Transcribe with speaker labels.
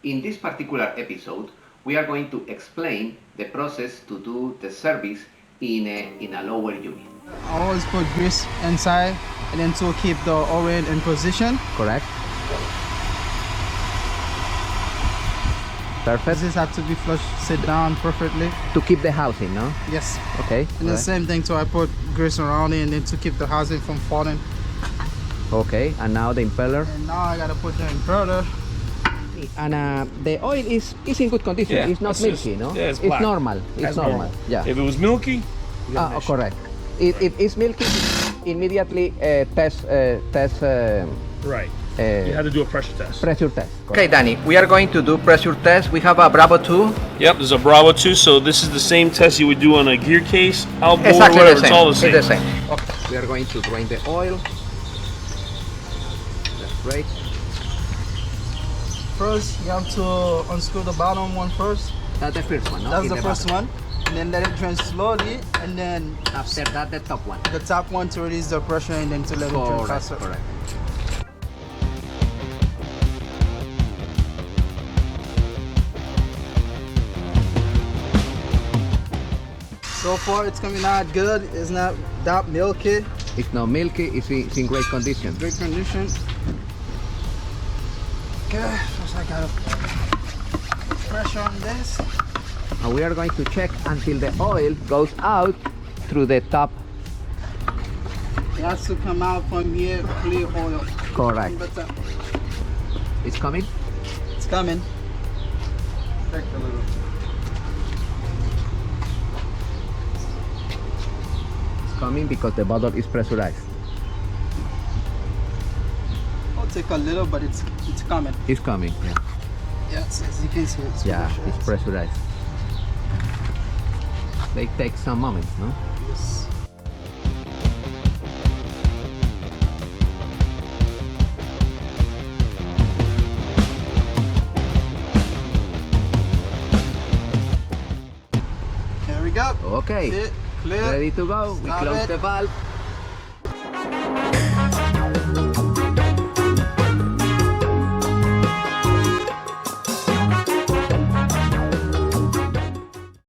Speaker 1: In this particular episode, we are going to explain the process to do the service in a lower unit.
Speaker 2: I always put grease inside and then to keep the O-ring in position.
Speaker 1: Correct. Perfect.
Speaker 2: This has to be flush, sit down perfectly.
Speaker 1: To keep the housing, no?
Speaker 2: Yes.
Speaker 1: Okay.
Speaker 2: And the same thing, so I put grease around it and then to keep the housing from falling.
Speaker 1: Okay, and now the impeller.
Speaker 2: And now I gotta put the impeller.
Speaker 1: And the oil is in good condition.
Speaker 3: Yeah,
Speaker 1: it's not milky, no?
Speaker 3: Yeah, it's
Speaker 1: normal. It's normal. Yeah.
Speaker 3: If it was milky,
Speaker 1: correct. If it's milky, immediately test.
Speaker 3: right. You have to do a pressure test.
Speaker 1: Pressure test. Okay, Danny, we are going to do pressure test. We have a Bravo 2.
Speaker 3: Yep, there's a Bravo 2, so this is the same test you would do on a gear case, outboard,
Speaker 1: Exactly
Speaker 3: whatever,
Speaker 1: the same.
Speaker 3: it's all the same.
Speaker 1: It's the same. Okay. We are going to drain the oil. That's right.
Speaker 2: First, you have to unscrew the bottom one first.
Speaker 1: That's the first one, no?
Speaker 2: That's the first one. And then let it drain slowly, and then
Speaker 1: After that, the top one.
Speaker 2: the top one to release the pressure, and then to let it drain faster.
Speaker 1: Correct.
Speaker 2: So far, it's coming out good. It's not that milky.
Speaker 1: It's not milky. It's in great condition.
Speaker 2: Great condition. Okay, first I gotta pressure on this.
Speaker 1: And we are going to check until the oil goes out through the top.
Speaker 2: It has to come out from here, clear oil.
Speaker 1: Correct.
Speaker 2: From the top.
Speaker 1: It's coming.
Speaker 2: It's coming. Check a little.
Speaker 1: It's coming because the bottle is pressurized.
Speaker 2: It'll take a little, but it's coming.
Speaker 1: It's coming. Yeah.
Speaker 2: Yes, as you can see, it's
Speaker 1: Yeah, it's pressurized. They take some moments, no?
Speaker 2: Yes. There we go.
Speaker 1: Okay.
Speaker 2: That's it. Clear.
Speaker 1: Ready to go. We
Speaker 2: Stop
Speaker 1: close
Speaker 2: it.
Speaker 1: the valve.